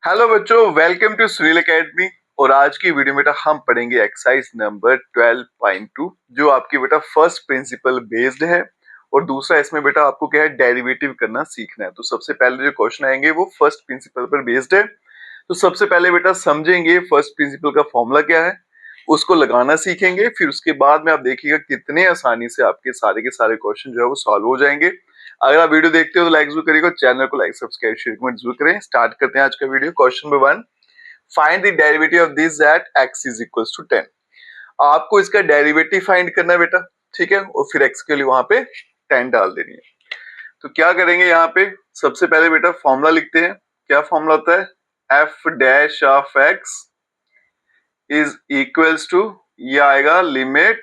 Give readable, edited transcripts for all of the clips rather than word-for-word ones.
Hello बच्चों, welcome to Sunil academy. और आज की वीडियो में बेटा हम पढ़ेंगे एक्सरसाइज नंबर 12.2 जो आपकी बेटा फर्स्ट प्रिंसिपल बेस्ड है। और दूसरा इसमें बेटा आपको क्या है, डेरिवेटिव करना सीखना है। तो सबसे पहले जो क्वेश्चन आएंगे वो फर्स्ट प्रिंसिपल पर बेस्ड है। तो सबसे पहले बेटा समझेंगे फर्स्ट प्रिंसिपल का फॉर्मूला क्या है, उसको लगाना सीखेंगे। फिर उसके बाद में आप देखिएगा कितने आसानी से आपके सारे के सारे क्वेश्चन जो है वो सॉल्व हो जाएंगे। अगर आप वीडियो देखते हो तो लाइक जरूर करिएगा, चैनल को लाइक सब्सक्राइब शेयर कमेंट जरूर करें। स्टार्ट करते हैं आज का video. Question number 1, find the derivative of this at x is equal to 10। आपको इसका डेरिवेटिव फाइंड करना है बेटा, ठीक है। और फिर x के लिए वहां पे 10 डाल देनी है। तो क्या करेंगे यहाँ पे, सबसे पहले बेटा फॉर्मूला लिखते हैं। क्या फॉर्मूला होता है, f dash of x is equals to, ये आएगा limit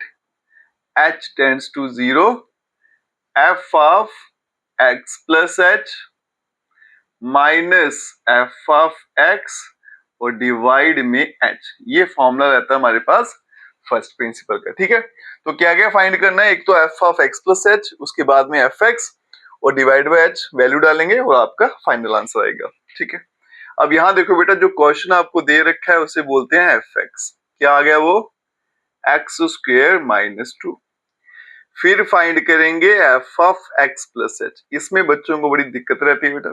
h tends to 0 f of x plus h minus f of x और डिवाइड में h। ये फॉर्मूला रहता है हमारे पास फर्स्ट प्रिंसिपल का, ठीक है। तो क्या क्या फाइंड करना है, एक तो f of x plus h, उसके बाद में fx और डिवाइड बाय h वैल्यू डालेंगे और आपका फाइनल आंसर आएगा, ठीक है। अब यहाँ देखो बेटा, जो क्वेश्चन आपको दे रखा है उसे बोलते हैं fx। क्या आ गया वो, एक्स स्क्वायर माइनस 2। फिर फाइंड करेंगे f of x plus h। इसमें बच्चों को बड़ी दिक्कत रहती है बेटा,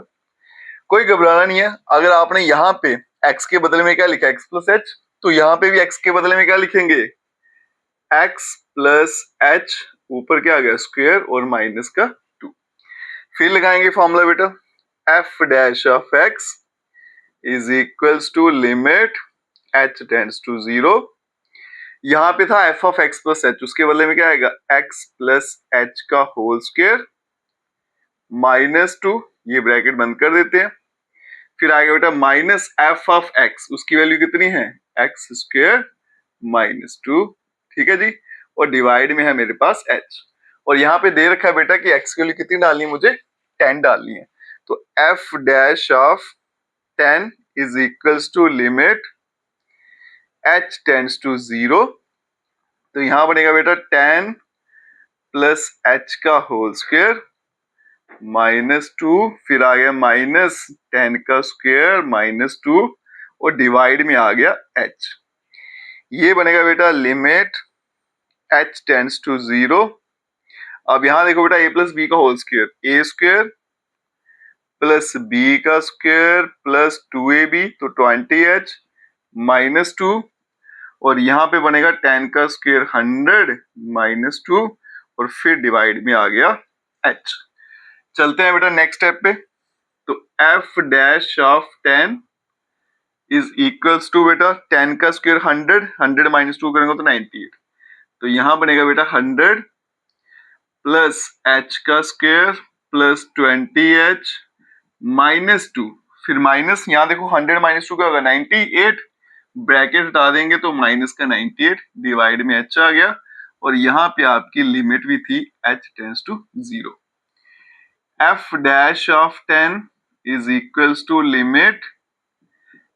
कोई घबराना नहीं है। अगर आपने यहाँ पे x के बदले में क्या लिखा, x प्लस h, तो यहाँ पे भी x के बदले में क्या लिखेंगे, x प्लस h, ऊपर क्या आ गया स्क्वायर और माइनस का 2। फिर लगाएंगे फॉर्मूला बेटा, f dash of x is equals to limit h tends to 0। यहाँ पे था f of x plus h, उसके बदले में क्या आएगा, x प्लस h का होल स्क्वायर माइनस 2, ये ब्रैकेट बंद कर देते हैं। फिर आएगा बेटा माइनस f ऑफ x, उसकी वैल्यू कितनी है, x स्क्वायर माइनस 2, ठीक है जी। और डिवाइड में है मेरे पास h। और यहाँ पे दे रखा है बेटा कि x की वैल्यू कितनी डालनी है, मुझे 10 डालनी है। तो f dash of 10 is equals to limit h tends to 0। तो यहाँ बनेगा बेटा 10 प्लस h का होल स्क्वायर माइनस 2, फिर आ गया माइनस 10 का स्क्वायर माइनस 2 और डिवाइड में आ गया h। ये बनेगा बेटा लिमिट h टेंड्स टू 0। अब यहां देखो बेटा a प्लस बी का whole square, a square plus b का स्क्वायर प्लस 2ab, तो 20h माइनस 2। और यहाँ पे बनेगा 10 का स्क्वायर 100 माइनस 2 और फिर डिवाइड में आ गया h। चलते हैं बेटा नेक्स्ट स्टेप पे। तो f dash of 10 is equals to बेटा 10 का स्क्वायर 100, 100 माइनस 2 करेंगे तो 98। तो यहां बनेगा बेटा 100 प्लस h का स्क्वायर प्लस 20h माइनस 2, फिर माइनस, यहाँ देखो 100 माइनस 2 क्या होगा 98, ब्रैकेट हटा देंगे तो माइनस का 98, डिवाइड में h आ गया। और यहाँ पे आपकी लिमिट भी थी h tends to 0। f dash of 10 is equals to limit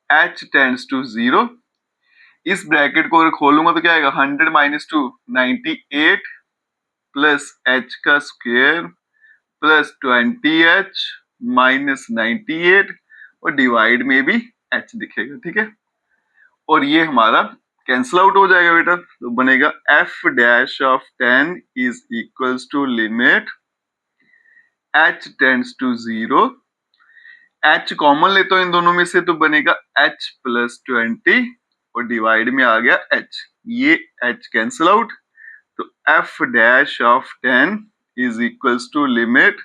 h tends to 0। इस ब्रैकेट को अगर खोलूंगा तो क्या आएगा, 100 माइनस 2 98 प्लस h का स्क्वायर प्लस 20h माइनस 98 और डिवाइड में भी h दिखेगा, ठीक है। और ये हमारा कैंसिल आउट हो जाएगा बेटा, तो बनेगा f dash of 10 is equals to limit h tends to 0। h common लेते हो इन दोनों में से तो बनेगा h प्लस 20 और डिवाइड में आ गया h, ये h कैंसिल आउट। तो f dash of 10 is equals to limit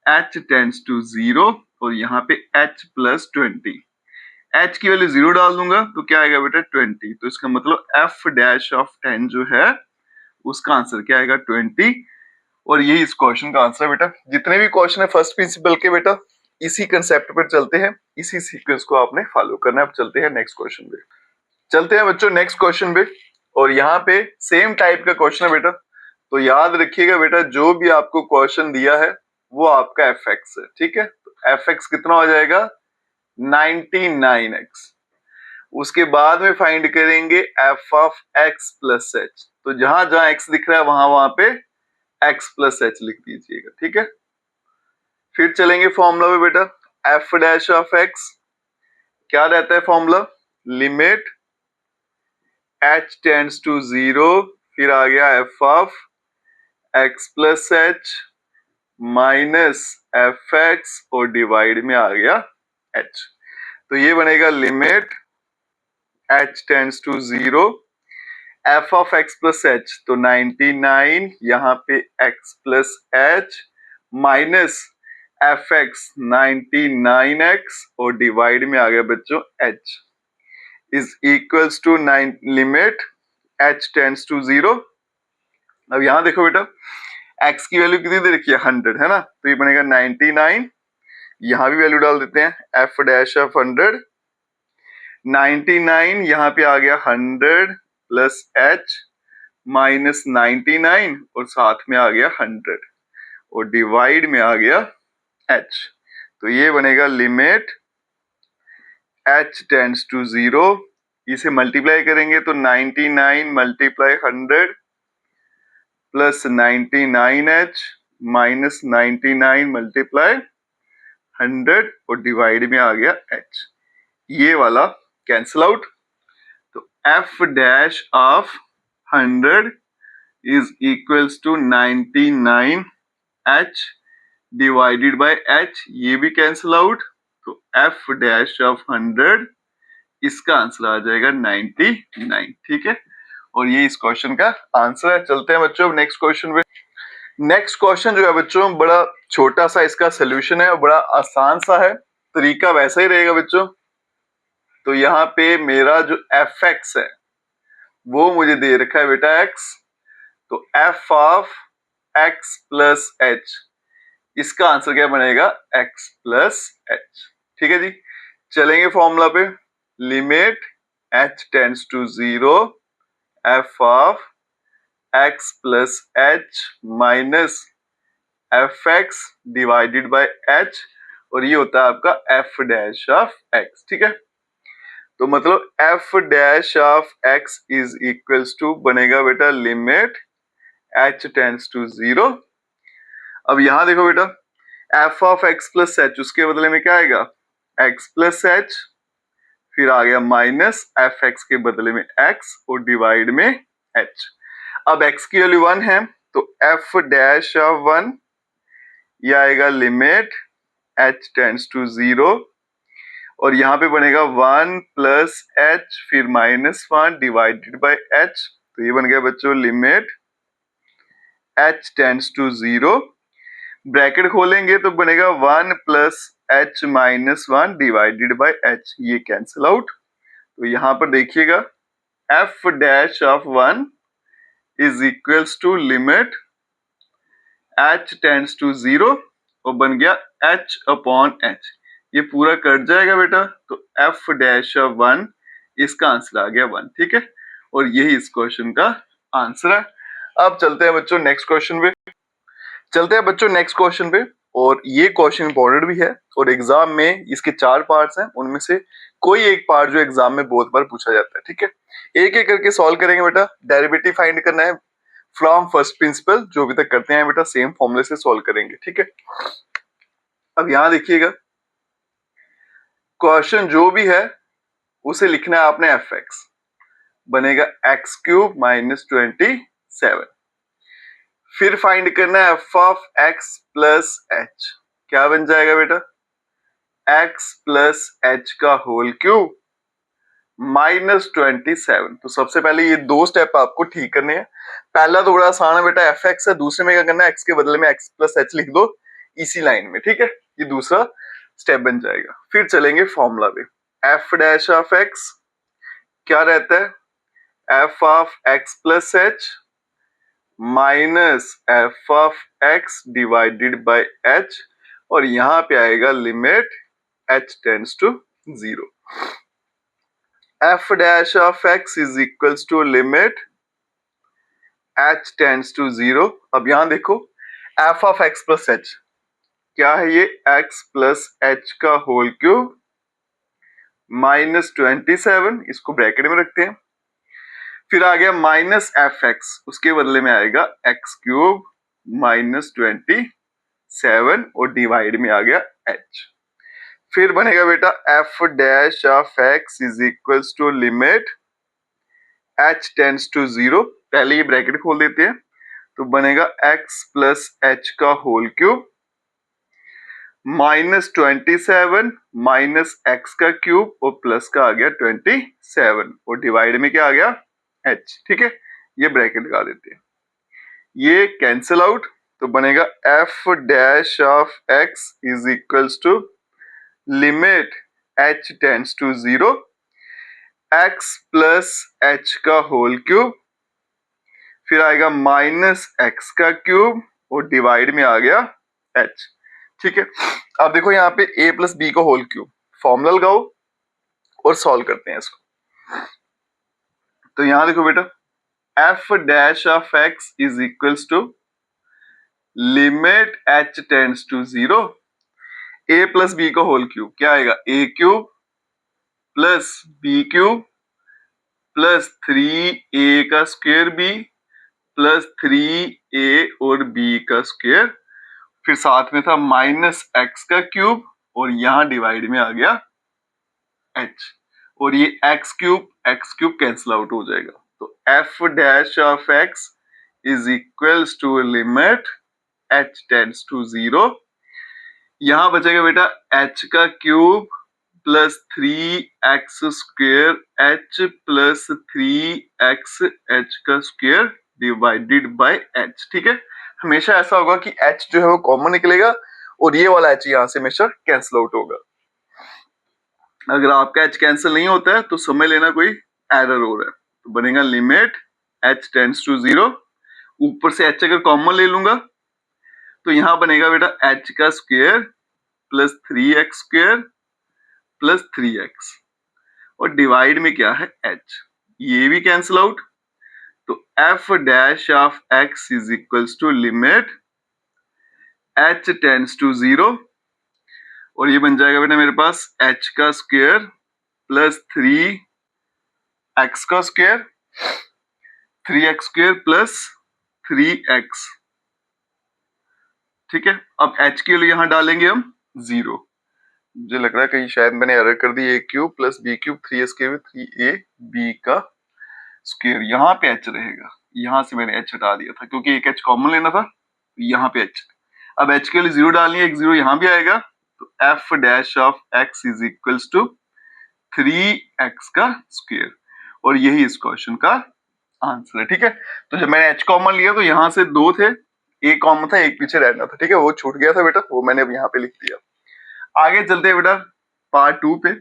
h tends to 0 और यहाँ पे h प्लस 20, h की वैल्यू 0 डाल दूंगा तो क्या आएगा बेटा 20। तो इसका मतलब f डैश ऑफ 10 जो है उसका आंसर क्या आएगा 20। और यही इस क्वेश्चन का आंसर है बेटा। जितने भी क्वेश्चन है फर्स्ट प्रिंसिपल के बेटा इसी कंसेप्ट पर चलते हैं, इसी सीक्वेंस को आपने फॉलो करना है। अब चलते हैं नेक्स्ट क्वेश्चन पे। चलते हैं बच्चों नेक्स्ट क्वेश्चन पे। और यहाँ पे सेम टाइप का क्वेश्चन है बेटा, तो याद रखिएगा बेटा जो भी आपको क्वेश्चन दिया है वो आपका fx है, ठीक है। तो fx कितना हो जाएगा 99x। उसके बाद में फाइंड करेंगे f of x plus h। तो जहां जहां x दिख रहा है वहां वहां पे x प्लस h लिख दीजिएगा, ठीक है। फिर चलेंगे फॉर्मूला में बेटा, f डैश ऑफ x क्या रहता है formula, limit h tends to 0, फिर आ गया f of x plus H minus F X और डिवाइड में आ गया h। तो ये बनेगा limit h tends to 0, f of x plus H तो 99, यहाँ पे x plus H minus F X 99x और डिवाइड में आ गया बच्चों h is equals to 9 limit h tends to 0। अब यहाँ देखो बेटा x की वैल्यू कितनी दे रखी है 100 है ना, तो ये बनेगा 99, यहाँ भी वैल्यू डाल देते हैं f डैश ऑफ 100, 99 यहाँ पे आ गया 100 प्लस h माइनस 99 और साथ में आ गया 100 और डिवाइड में आ गया h। तो ये बनेगा लिमिट h टेंड्स टू 0, इसे मल्टीप्लाई करेंगे तो 99 multiply 100 plus 99h minus 99 multiply 100 और डिवाइड में आ गया h। ये वाला कैंसिल आउट, तो f dash of 100 is equals to 99h divided by h, ये भी कैंसिल आउट, तो f डैश ऑफ 100 इसका आंसर आ जाएगा 99। ठीक है, और ये इस क्वेश्चन का आंसर है। चलते हैं बच्चों नेक्स्ट क्वेश्चन पे। नेक्स्ट क्वेश्चन जो है बच्चों बड़ा छोटा सा इसका सोल्यूशन है और बड़ा आसान सा है, तरीका वैसा ही रहेगा बच्चों। तो यहाँ पे मेरा जो एफ एक्स है वो मुझे दे रखा है बेटा x, तो f of x plus H, इसका आंसर क्या बनेगा x प्लस एच। ठीक है जी, चलेंगे फॉर्मूला पे, limit h tends to 0 f of x plus H minus F X divided by h, और ये होता है आपका f डैश ऑफ x। ठीक है, तो मतलब f dash of x is equals to बनेगा बेटा लिमिट h टेंड्स टू 0। अब यहां देखो बेटा f of x plus H, उसके बदले में क्या आएगा x प्लस एच, फिर आ गया माइनस एफ एक्स के बदले में x और डिवाइड में h। अब x की वैल्यू 1 है तो f डैश ऑफ 1 ये आएगा लिमिट h टेंड्स टू 0, और यहाँ पे बनेगा 1 प्लस h फिर माइनस 1 डिवाइडेड बाय h, तो ये बन गया बच्चों limit h tends to 0, bracket खोलेंगे तो बनेगा 1 plus h minus 1 divided by h, ये कैंसिल आउट। तो यहाँ पर देखिएगा f dash of 1 is equals to limit h tends to 0 और बन गया h अपॉन h, ये पूरा कट जाएगा बेटा, तो f डैश ऑफ 1 इसका आंसर आ गया 1। ठीक है, और यही इस क्वेश्चन का आंसर है। अब चलते हैं बच्चों नेक्स्ट क्वेश्चन पे, और ये क्वेश्चन इंपॉर्टेंट भी है और एग्जाम में इसके 4 पार्ट्स हैं, उनमें से कोई एक पार्ट जो एग्जाम में बहुत बार पूछा जाता है। ठीक है, एक एक करके सॉल्व करेंगे बेटा, डेरिवेटिव फाइंड करना है फ्रॉम फर्स्ट प्रिंसिपल, जो अभी तक करते हैं बेटा सेम फॉर्मूले से सॉल्व करेंगे। ठीक है, अब यहां देखिएगा क्वेश्चन जो भी है उसे लिखना है आपने एफ एक्स, बनेगा एक्स क्यूब माइनस 27, फिर फाइंड करना है F of X plus H, क्या बन जाएगा बेटा एक्स प्लस एच का होल क्यूब माइनस 27। तो सबसे पहले ये 2 स्टेप आपको ठीक करने हैं। पहला तो बड़ा आसान है बेटा एफ एक्स है, दूसरे में क्या करना है एक्स के बदले में एक्स प्लस एच लिख दो इसी लाइन में। ठीक है, ये दूसरा स्टेप बन जाएगा। फिर चलेंगे फॉर्मूला पे, एफ डैश ऑफ एक्स क्या रहता है F of X plus H minus F of X divided by H, और यहां पे आएगा limit H tends to 0। F dash of X is equals to limit H tends to 0। अब यहां देखो F of X plus H क्या है, ये एक्स प्लस एच का होल क्यूब माइनस 27, इसको ब्रैकेट में रखते हैं, फिर आ गया माइनस एफ एक्स, उसके बदले में आएगा एक्स क्यूब माइनस 27 और डिवाइड में आ गया एच। फिर बनेगा बेटा F dash of X is equals to limit H tends to 0। पहले ये ब्रैकेट खोल देते हैं, तो बनेगा एक्स प्लस एच का होल क्यूब -27 माइनस एक्स का क्यूब और प्लस का आ गया 27 और डिवाइड में क्या आ गया एच। ठीक है, ये ब्रैकेट लगा देते हैं, ये कैंसिल आउट, तो बनेगा F dash of X is equals to limit H tends to 0 X plus H का होल क्यूब, फिर आएगा माइनस एक्स का क्यूब और डिवाइड में आ गया एच। ठीक है, अब देखो यहाँ पे a प्लस बी का होल क्यूब, फॉर्मूला लगाओ और सॉल्व करते हैं इसको। तो यहां देखो बेटा F dash of X is equals to limit H tends to 0 a plus B का होल क्यूब, क्या आएगा a cube plus B cube plus 3a का स्क्वायर b प्लस 3a और b का स्क्वायर, फिर साथ में था माइनस एक्स का क्यूब और यहां डिवाइड में आ गया h, और ये x क्यूब कैंसिल आउट हो जाएगा। तो f dash of x is equals to limit h tends to 0, यहां बचेगा बेटा h का cube plus 3x square h plus 3x h का स्क्वायर डिवाइडेड बाय h। ठीक है, हमेशा ऐसा होगा कि h जो है वो कॉमन निकलेगा और ये वाला h यहां से हमेशा कैंसिल आउट होगा। अगर आपका h कैंसिल नहीं होता है तो समझ लेना कोई एरर हो रहा है। तो बनेगा लिमिट h टेंड्स टू 0, ऊपर से h अगर कॉमन ले लूंगा तो यहां बनेगा बेटा h का square plus 3x square plus 3x और डिवाइड में क्या है h, ये भी कैंसिल आउट, तो f dash of x is equals to limit h tends to 0 और ये बन जाएगा बेटा मेरे पास h का स्क्वायर प्लस 3x का square 3x square plus 3x। ठीक है, अब h के लिए यहां डालेंगे हम 0, मुझे लग रहा है कहीं शायद मैंने एरर कर दी, a cube plus b cube 3s के 3ab का स्क्वायर, यहाँ पे h रहेगा, यहाँ से मैंने h हटा दिया था क्योंकि एक h कॉमन लेना था, यहाँ पे h। अब h के लिए 0 डालनी है, एक 0 यहाँ भी आएगा, तो f dash of x is equals to 3x का स्क्वायर और यही इस क्वेश्चन का आंसर है। ठीक है, तो जब मैंने h कॉमन लिया तो यहाँ से 2 थे, एक कॉमन था, एक पीछे रहना था। ठीक है, वो छूट गया था बेटा, वो मैंने अब यहाँ पे लिख दिया। आगे चलते हैं बेटा पार्ट 2 पे।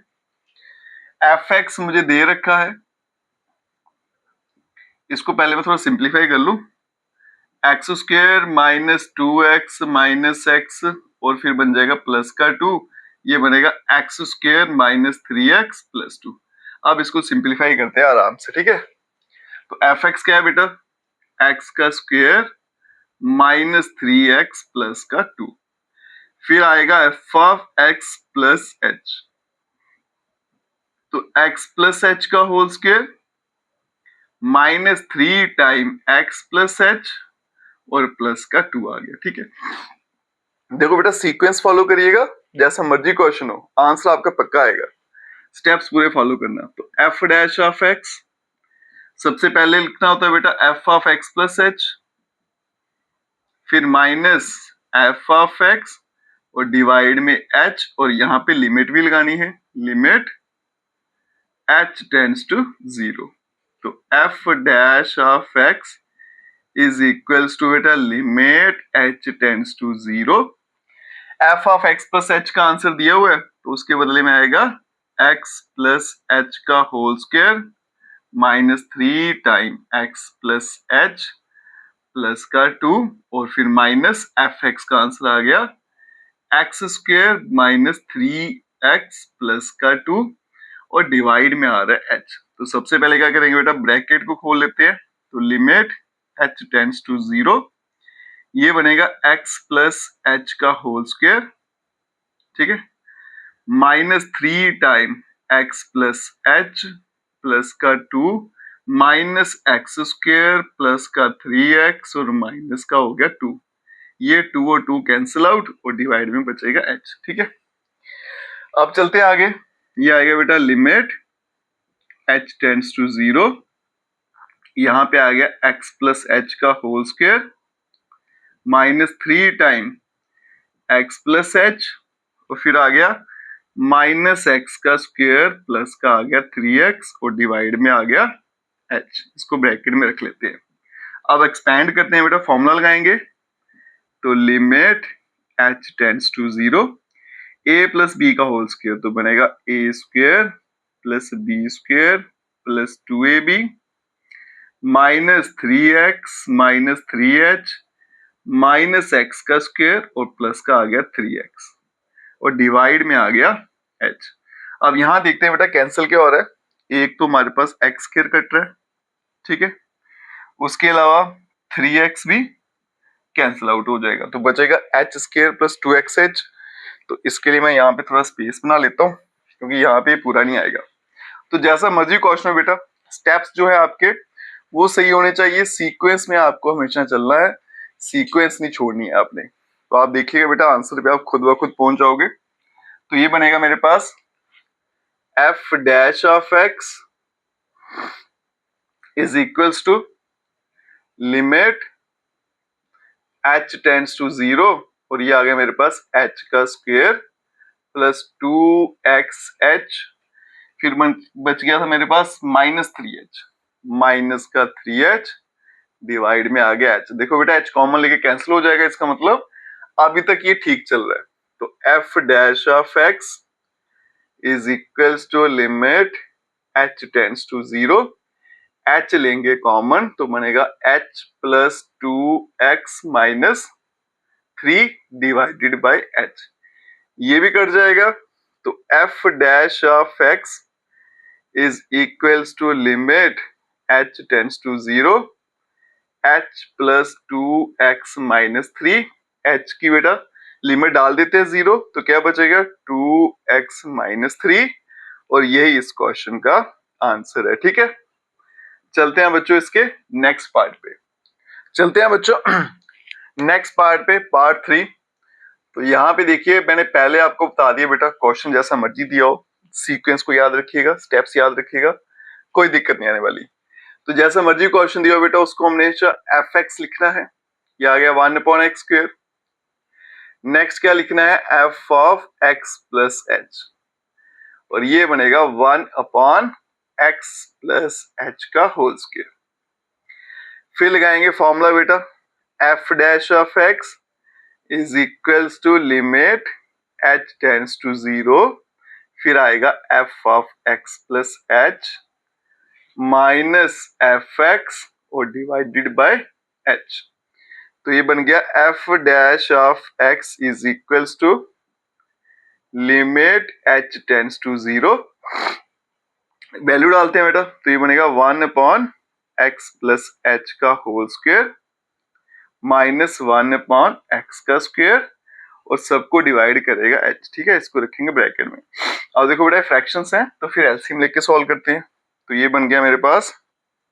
fx मुझे दे रखा है, इसको पहले मैं थोड़ा सिंप्लीफाई कर लूं, x square minus 2x minus X और फिर बन जाएगा प्लस का 2, ये बनेगा x square minus 3x plus 2। अब इसको सिंप्लीफाई करते हैं आराम से। ठीक है, तो fx क्या है बेटा, x का स्क्वायर माइनस 3x प्लस का 2, फिर आएगा f of x plus h, तो x प्लस h का whole square minus 3 time x plus h और प्लस का 2 आ गया। ठीक है, देखो बेटा सीक्वेंस फॉलो करिएगा, जैसा मर्जी क्वेश्चन हो आंसर आपका पक्का आएगा, स्टेप्स पूरे फॉलो करना। तो f डैश ऑफ x सबसे पहले लिखना होता है बेटा f of x plus h, फिर माइनस f ऑफ x और डिवाइड में h और यहाँ पे लिमिट भी लगानी है, लिमिट h टेंड्स टू 0, तो f dash of x is equals to बेटा limit h tends to 0। f of x plus h का आंसर दिया हुआ है, तो उसके बदले में आएगा x प्लस h का whole square minus 3 time x plus h plus का 2 और फिर माइनस fx का आंसर आ गया x square minus 3x plus का 2 और डिवाइड में आ रहा है h। तो सबसे पहले क्या करेंगे बेटा, ब्रैकेट को खोल लेते हैं, तो लिमिट h टेंड्स टू 0, ये बनेगा x प्लस h का होल स्क्वायर, ठीक है, minus 3 time x plus h plus का 2 माइनस एक्स स्क्वायर प्लस का 3x और माइनस का हो गया 2, ये 2 और 2 कैंसिल आउट और डिवाइड में बचेगा h। ठीक है, अब चलते हैं आगे, ये आएगा बेटा लिमिट h टेंड्स टू 0, यहाँ पे आ गया x प्लस एच का whole square minus 3 time x plus H, और फिर आ गया माइनस एक्स का स्क्वायर प्लस का आ गया 3x और डिवाइड में आ गया h, इसको ब्रैकेट में रख लेते हैं। अब एक्सपैंड करते हैं बेटा, फॉर्मूला लगाएंगे तो limit h tends to 0, a plus B का होल स्क्वायर तो बनेगा a square plus B square plus 2ab minus 3x minus 3h minus x का स्क्वायर और प्लस का आ गया 3x और डिवाइड में आ गया h। अब यहां देखते हैं बेटा कैंसिल क्या हो रहा है, एक तो हमारे पास x स्क्वायर कट रहा है, ठीक है, उसके अलावा 3x भी कैंसिल आउट हो जाएगा, तो बचेगा h स्क्वायर प्लस 2xh। तो इसके लिए मैं यहाँ पे थोड़ा स्पेस बना लेता हूँ क्योंकि यहाँ पे पूरा नहीं आएगा। तो जैसा मर्जी क्वेश्चन है बेटा, स्टेप्स जो है आपके वो सही होने चाहिए, सीक्वेंस में आपको हमेशा चलना है, सीक्वेंस नहीं छोड़नी है आपने। तो आप देखिएगा बेटा आंसर पे आप खुद ब खुद पहुंच जाओगे। तो ये बनेगा मेरे पास f dash of x is equals to limit h tends to 0, और ये आ गया मेरे पास h का स्क्वायर प्लस 2xh, फिर बच गया था मेरे पास माइनस 3h, माइनस का 3h डिवाइड में आ गया h। देखो बेटा h कॉमन लेके कैंसिल हो जाएगा, इसका मतलब अभी तक ये ठीक चल रहा है। तो f dash of x is equals to limit h tends to 0, h लेंगे कॉमन तो बनेगा h plus 2x minus 3 divided by h, ये भी कट जाएगा। तो f dash of x is equals to limit h tends to 0, h plus 2x minus 3, h की बेटा limit डाल देते हैं 0 तो क्या बचेगा 2x माइनस 3, और यही इस क्वेश्चन का आंसर है। ठीक है, चलते हैं बच्चों इसके नेक्स्ट पार्ट पे, चलते हैं बच्चों नेक्स्ट पार्ट पे, पार्ट 3। तो यहाँ पे देखिए मैंने पहले आपको बता दिया बेटा, क्वेश्चन जैसा मर्जी दिया हो, सीक्वेंस को याद रखिएगा, स्टेप्स याद रखिएगा, कोई दिक्कत नहीं आने वाली। तो जैसा मर्जी क्वेश्चन दिया हो बेटा, उसको हमने fx लिखना है, ये आ गया 1/x स्क्वायर। नेक्स्ट क्या लिखना है, f of x plus h, और ये बनेगा 1/x प्लस h का होल स्क्वायर। फिर लगाएंगे फॉर्मूला बेटा, f dash of x is equals to limit h tends to 0, फिर आएगा f of x plus h minus fx और डिवाइडेड बाय h। तो ये बन गया f dash of x is equals to limit h tends to 0, value डालते हैं बेटा, तो ये बनेगा 1/x प्लस h का होल स्क्वायर माइनस 1/x का स्क्वायर, और सबको डिवाइड करेगा h। ठीक है, इसको रखेंगे ब्रैकेट में। अब देखो बेटा फ्रैक्शंस हैं तो फिर एलसीएम लेके सॉल्व करते हैं। तो ये बन गया मेरे पास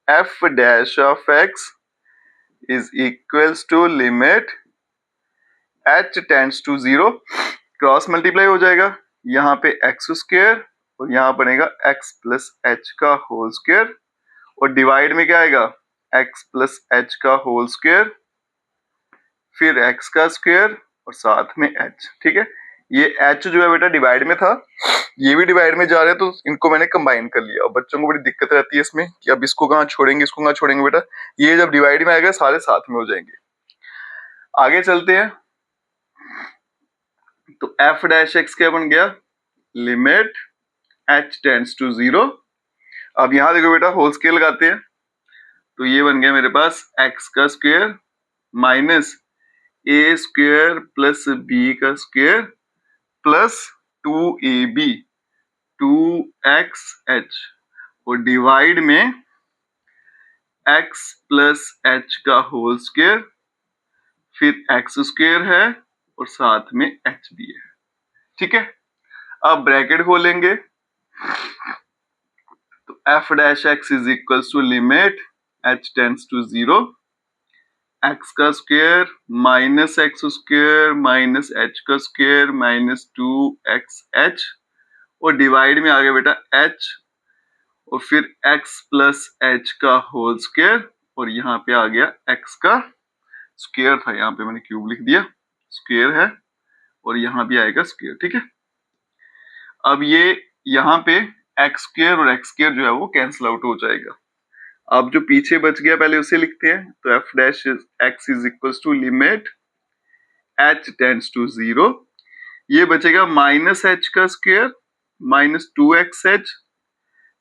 f dash of x is equals to limit h tends to 0, cross multiply हो जाएगा, यहाँ पे x स्क्वायर और यहाँ बनेगा x प्लस h का होल स्क्वायर, और डिवाइड में क्या आएगा x प्लस h का होल स्क्वायर, फिर x का स्क्वायर और साथ में h। ठीक है, ये h जो है बेटा डिवाइड में था, ये भी डिवाइड में जा रहे हैं, तो इनको मैंने कंबाइन कर लिया। और बच्चों को बड़ी दिक्कत रहती है इसमें कि अब इसको कहाँ छोड़ेंगे, इसको कहाँ छोड़ेंगे बेटा, ये जब डिवाइड में आएगा सारे साथ में हो जाएंगे। आगे चलते हैं, तो f डैश x क्या बन गया, लिमिट h टेंड्स टू 0। अब यहाँ देखो बेटा होल स्क्वायर लगाते हैं, तो ये बन गया मेरे पास x का square minus a square plus b का स्क्वायर प्लस 2ab 2xh, और डिवाइड में x प्लस h का होल स्क्वायर, फिर x स्क्वायर है और साथ में h भी है। ठीक है, अब ब्रैकेट खोलेंगे, तो f dash x is equals to limit h tends to 0, x का square minus x square minus h का स्क्वायर माइनस 2xh, और डिवाइड में आ गया बेटा h और फिर x प्लस एच का होल स्क्वायर और यहाँ पे आ गया x का स्क्वायर था, यहाँ पे मैंने क्यूब लिख दिया, स्क्वायर है और यहाँ भी आएगा स्क्वायर। ठीक है, अब ये यहाँ पे x स्क्वायर और x स्क्वायर जो है वो कैंसिल आउट हो जाएगा। अब जो पीछे बच गया पहले उसे लिखते हैं, तो F dash x is equal to limit h tends to 0, ये बचेगा माइनस एच का स्क्वायर माइनस 2xh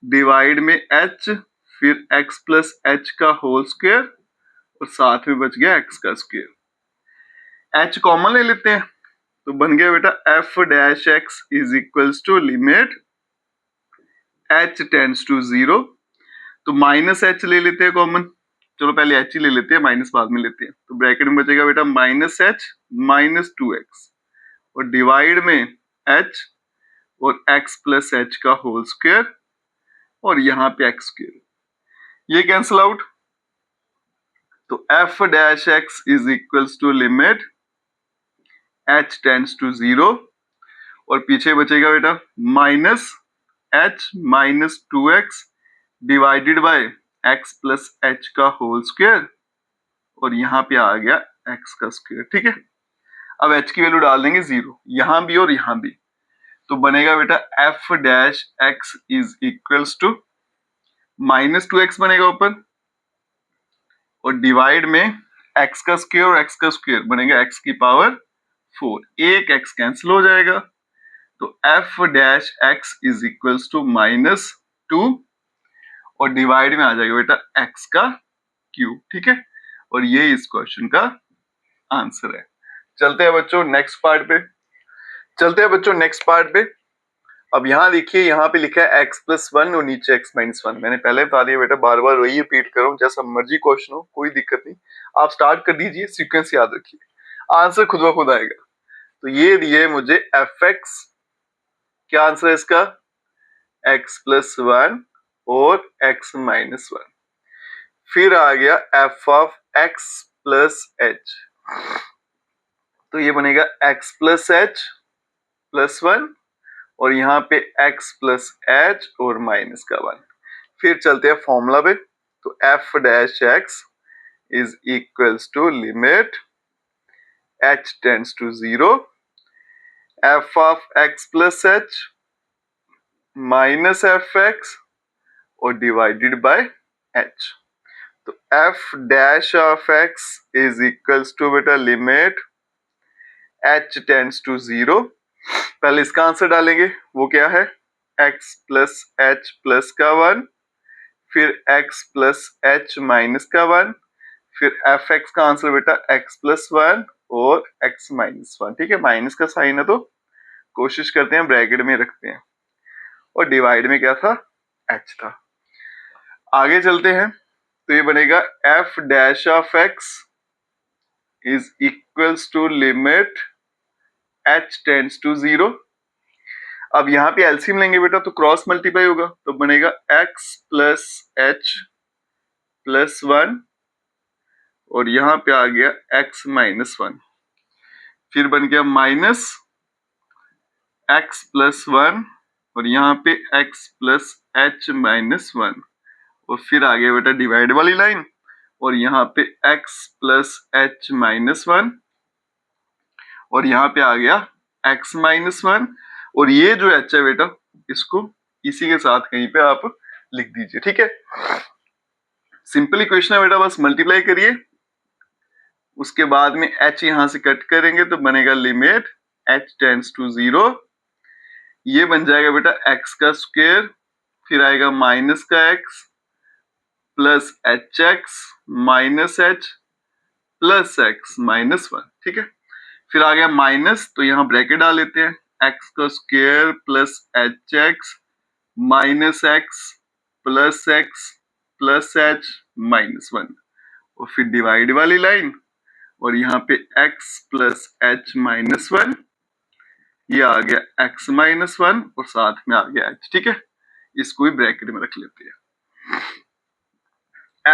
डिवाइड में h फिर x प्लस एच का होल स्क्वायर और साथ में बच गया x का स्क्वायर। h कॉमन ले लेते हैं तो बन गया बेटा f dash x is equals to limit h tends to 0, तो माइनस h ले लेते हैं कॉमन, चलो पहले h ही ले लेते हैं, माइनस बाद में लेते हैं, तो ब्रैकेट में बचेगा बेटा माइनस h माइनस 2x और डिवाइड में h और x प्लस एच का होल स्क्वायर और यहाँ पे x स्क्वायर, ये कैंसिल आउट, तो f dash x is equals to limit h tends to 0 और पीछे बचेगा बेटा minus h minus 2x divided by x plus H का होल स्क्वायर और यहाँ पे आ गया x का स्क्वायर। ठीक है, अब h की वैल्यू डाल देंगे 0 यहाँ भी और यहाँ भी, तो बनेगा बेटा f dash x is equals to minus 2x बनेगा ऊपर और डिवाइड में x का स्क्वायर और x का स्क्वायर बनेगा x की पावर 4, एक x कैंसिल हो जाएगा, तो f dash x is equals to minus 2 और डिवाइड में आ जाएगा बेटा x का क्यूब। ठीक है, और ये इस क्वेश्चन का आंसर है। चलते हैं बच्चों नेक्स्ट पार्ट पे, अब यहाँ देखिए, यहाँ पे लिखा है x प्लस 1 और नीचे x माइनस 1। मैंने पहले बता दिया बेटा, बार बार वही रिपीट कर रहा हूँ, जैसा मर्जी क्वेश्चन हो कोई दिक्कत नहीं, आप स्टार्ट कर दीजिए, सीक्वेंस याद रखिए, आंसर खुद ब खुद आएगा। तो ये दिए मुझे fx, क्या आंसर है इसका, x प्लस 1 और x माइनस 1, फिर आ गया f of x plus h, तो ये बनेगा x प्लस h प्लस 1 और यहाँ पे x प्लस h और माइनस का 1। फिर चलते हैं फॉर्मूला पे, तो f dash x is equals to limit h tends to 0 f of x plus h minus fx और डिवाइडेड बाय h, तो f dash of x is equals to बेटा लिमिट h टेंड्स टू 0, पहले इसका answer डालेंगे, वो क्या है x plus h plus का 1, फिर x प्लस h माइनस का 1, फिर fx का आंसर बेटा x प्लस 1 और x माइनस 1। ठीक है, माइनस का साइन है तो कोशिश करते हैं ब्रैकेट में रखते हैं, और डिवाइड में क्या था, h था। आगे चलते हैं, तो ये बनेगा f dash of x is equals to limit h tends to 0, अब यहाँ पे एलसीएम लेंगे बेटा तो क्रॉस मल्टीप्लाई होगा, तो बनेगा x प्लस h प्लस 1 और यहाँ पे आ गया x माइनस 1, फिर बन गया माइनस x प्लस 1 और यहाँ पे x प्लस h माइनस 1 और फिर आ गया बेटा डिवाइड वाली लाइन और यहाँ पे x प्लस h माइनस 1 और यहाँ पे आ गया x माइनस 1 और ये जो h है बेटा इसको इसी के साथ कहीं पे आप लिख दीजिए। ठीक है, सिंपल इक्वेशन है बेटा, बस मल्टीप्लाई करिए, उसके बाद में h यहां से कट करेंगे तो बनेगा लिमिट h टेंड्स टू 0, ये बन जाएगा बेटा x का स्क्वायर, फिर आएगा माइनस का x plus hx minus h plus x minus 1। ठीक है, फिर आ गया माइनस, तो यहाँ ब्रैकेट डाल लेते हैं, x का square plus hx minus x plus x plus h minus 1 और फिर डिवाइड वाली लाइन और यहाँ पे x प्लस h माइनस 1, ये आ गया x माइनस 1 और साथ में आ गया h। ठीक है, इसको भी ब्रैकेट में रख लेते हैं,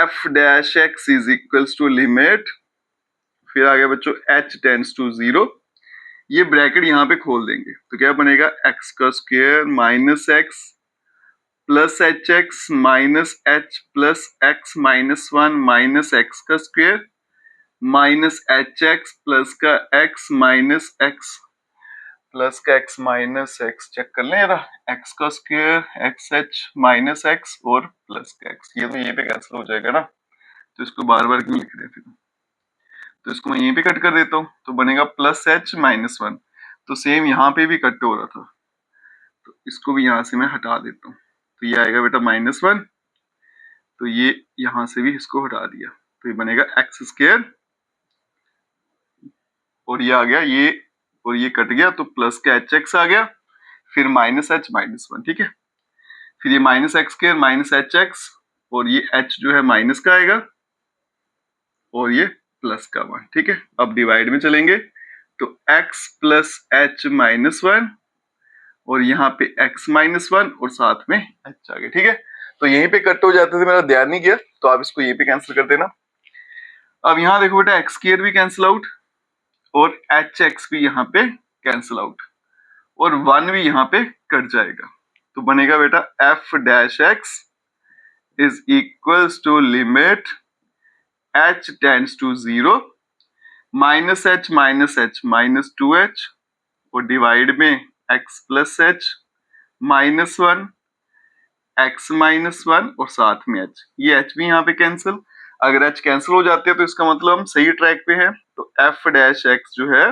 f dash x is equals to limit, फिर आ गया बच्चों h टेंड्स टू 0, ये ब्रैकेट यहाँ पे खोल देंगे तो क्या बनेगा एक्स का square minus X plus H X minus H plus X minus one minus X का square minus H X plus का एक्स माइनस एक्स प्लस का एक्स माइनस एक्स चेक कर लें यार, एक्स का square X H minus X और plus का X, ये तो यहीं पे कैंसिल हो जाएगा ना, तो इसको बार बार क्यों लिख रहे हैं फिर, तो इसको मैं यहीं पे कट कर देता हूँ तो बनेगा प्लस एच माइनस वन, तो सेम यहाँ पे भी कट हो रहा था तो इसको भी यहाँ से मैं हटा देता हूँ, तो ये आएगा बेटा माइनस वन, तो ये यहाँ से भी इसको हटा दिया तो ये बनेगा एक्स स्क्वायर और ये आ गया ये और ये कट गया तो प्लस का एच एक्स आ गया, फिर माइनस एच माइनस वन, ठीक है, फिर ये minus x square minus H x और ये एच जो है माइनस का आएगा और ये प्लस का वन, ठीक है। अब डिवाइड में चलेंगे तो x plus H minus one और यहाँ पे x माइनस वन और साथ में h आ गया, ठीक है। तो यहीं पे कट हो जाते थे, मेरा ध्यान नहीं किया तो आप इसको यहीं पे कैंसिल कर देना। अब यहाँ देखो बेटा एक्स स्क्वायर भी कैंसिल आउट और एच एक्स भी यहाँ पे कैंसिल आउट और वन भी यहाँ पे कट जाएगा, तो बनेगा बेटा F dash X is equals to limit h tends to 0 minus H minus two H और डिवाइड में x plus H minus one X minus one और साथ में h, ये h भी यहाँ पे कैंसिल, अगर h कैंसिल हो जाते हैं तो इसका मतलब हम सही ट्रैक पे हैं, तो f डैश x जो है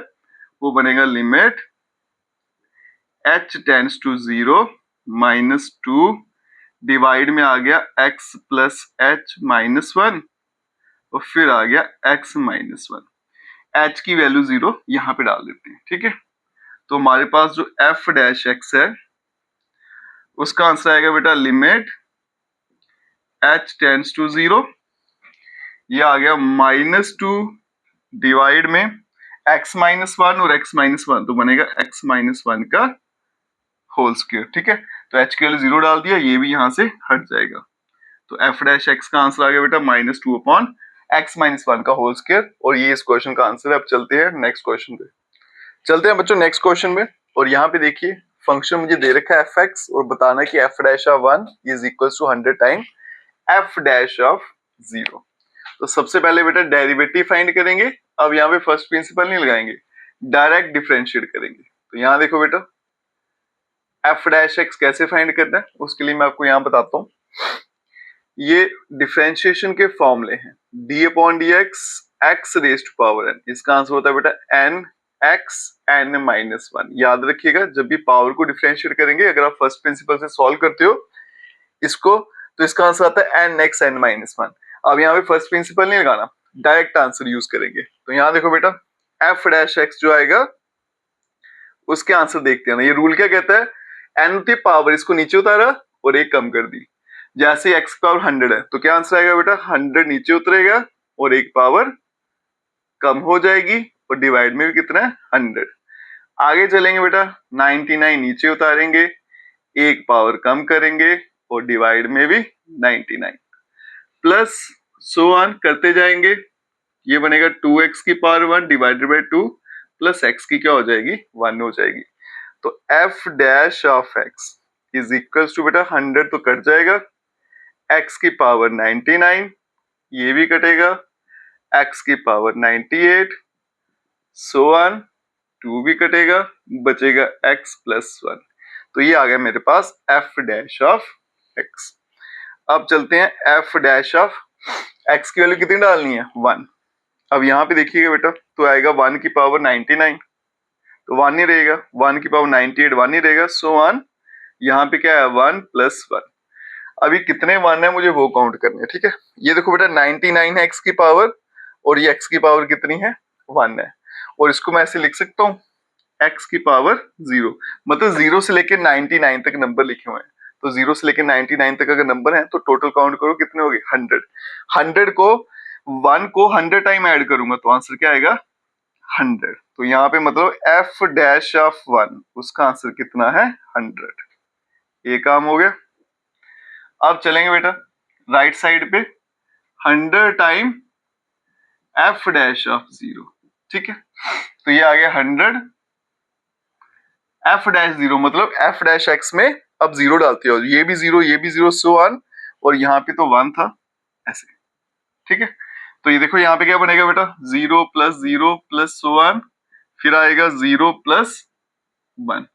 वो बनेगा limit h tends to 0 minus two divide में आ गया x plus H minus one और फिर आ गया x माइनस वन, h की वैल्यू 0 यहाँ पे डाल देते हैं, ठीक है। तो हमारे पास जो f डैश x है उसका आंसर आएगा बेटा लिमिट h टेंड्स टू 0, ये आ गया माइनस टू डिवाइड में x माइनस वन और x माइनस वन, तो बनेगा x माइनस वन का होल स्क्वायर, ठीक है। तो h की वैल्यू 0 डाल दिया, ये भी यहाँ से हट जाएगा, तो f डैश x का आंसर आ गया बेटा minus two upon x minus one का होल स्क्वायर, और ये इस क्वेश्चन का आंसर है। अब चलते हैं नेक्स्ट क्वेश्चन पे, चलते हैं बच्चों नेक्स्ट क्वेश्चन में, और यहाँ पे देखिए फंक्शन मुझे दे रखा है f(x) और बताना कि f dash of 1 is equals to 100 time f dash of 0। तो सबसे पहले बेटा डेरिवेटिव फाइंड करेंगे, अब यहाँ पे फर्स्ट प्रिंसिपल नहीं लगाएंगे, डायरेक्ट डिफरेंशिएट करेंगे। तो यहाँ देखो बेटा f डैश x कैसे फाइंड करना है, उसके लिए मैं आपको यहाँ बताता हूँ। ये डिफरेंशिएशन के फॉर्मूले हैं, d upon dx x raised to power n, इसका आंसर होता है बेटा n x n minus one. याद रखिएगा जब भी पावर को डिफरेंशिएट करेंगे, अगर आप फर्स्ट प्रिंसिपल से सॉल्व करते हो इसको, तो इसका आंसर आता है n x n minus one. अब यहाँ पे फर्स्ट प्रिंसिपल नहीं लगाना, डायरेक्ट आंसर यूज करेंगे। तो यहाँ देखो बेटा f डैश x जो आएगा उसके आंसर देखते हैं ना, ये रूल क्या कहता है, n की पावर इसको नीचे उतारा और एक कम कर दी, जैसे x की पावर 100 है तो क्या आंसर आएगा बेटा 100 नीचे उतरेगा और एक पावर कम हो जाएगी और डिवाइड में भी कितना है 100। आगे चलेंगे बेटा 99 नीचे उतारेंगे, एक पावर कम करेंगे और डिवाइड में भी 99 प्लस सो ऑन करते जाएंगे, ये बनेगा 2x की power 1 divided bye 2 plus x की क्या हो जाएगी 1 हो जाएगी। तो f dash of x is equals to बेटा 100 तो कट जाएगा, x की पावर 99 ये भी कटेगा, x की पावर 98 सो ऑन 2 भी कटेगा, बचेगा x प्लस 1। तो ये आ गया मेरे पास f डैश ऑफ x। अब चलते हैं f डैश ऑफ x की वैल्यू कितनी डालनी है 1। अब यहाँ पे देखिएगा बेटा तो आएगा 1 की पावर 99 तो 1 ही रहेगा, 1 की पावर 98 1 ही रहेगा, सो ऑन यहाँ पे क्या है 1 प्लस 1। अभी कितने 1 है मुझे वो काउंट करने हैं, ठीक है। ये देखो बेटा 99 है x की पावर और ये x की पावर कितनी है 1 है, और इसको मैं ऐसे लिख सकता हूँ x की पावर 0, मतलब 0 से लेकर 99 तक नंबर लिखे हुए हैं, तो 0 से लेकर 99 तक अगर नंबर है तो टोटल काउंट करो कितने हो गए 100 को 1 को 100 टाइम ऐड करूंगा तो आंसर क्या आएगा 100। तो यहाँ पे मतलब f डैश ऑफ 1 उसका आंसर कितना है 100, ये काम हो गया। अब चलेंगे बेटा राइट साइड पे 100 टाइम f डैश ऑफ 0, ठीक है। तो ये आ गया 100 एफ डैश जीरो मतलब एफ डैश एक्स में अब जीरो डालते हो, ये भी जीरो सो ऑन, और यहाँ पे तो 1 था ऐसे, ठीक है। तो ये देखो यहाँ पे क्या बनेगा बेटा, 0 प्लस सो ऑन, फिर आएगा 0 प्लस 1।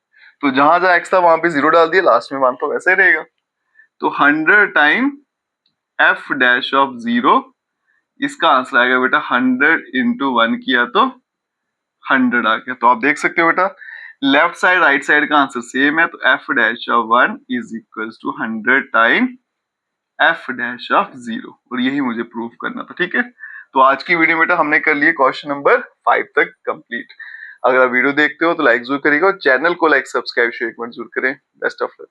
तो जहां जहां एक्स था वहां पे 0 डाल दिया, लास्ट में 1 तो वैसे ही रहेगा। तो 100 टाइम एफ डैश ऑफ 0, इसका आंसर आएगा बेटा 100 इंटू 1 किया तो 100 आ गया। तो आप देख सकते हो बेटा लेफ्ट साइड राइट साइड का आंसर सेम है, तो F dash of 1 is equal to 100 time F dash of 0, और यही मुझे प्रूव करना था, ठीक है। तो आज की वीडियो बेटा हमने कर लिए क्वेश्चन नंबर 5 तक कंप्लीट। अगर आप वीडियो देखते हो तो लाइक जरूर करिएगा, और चैनल को लाइक सब्सक्राइब शेयर कमेंट जरूर करें। Best of luck.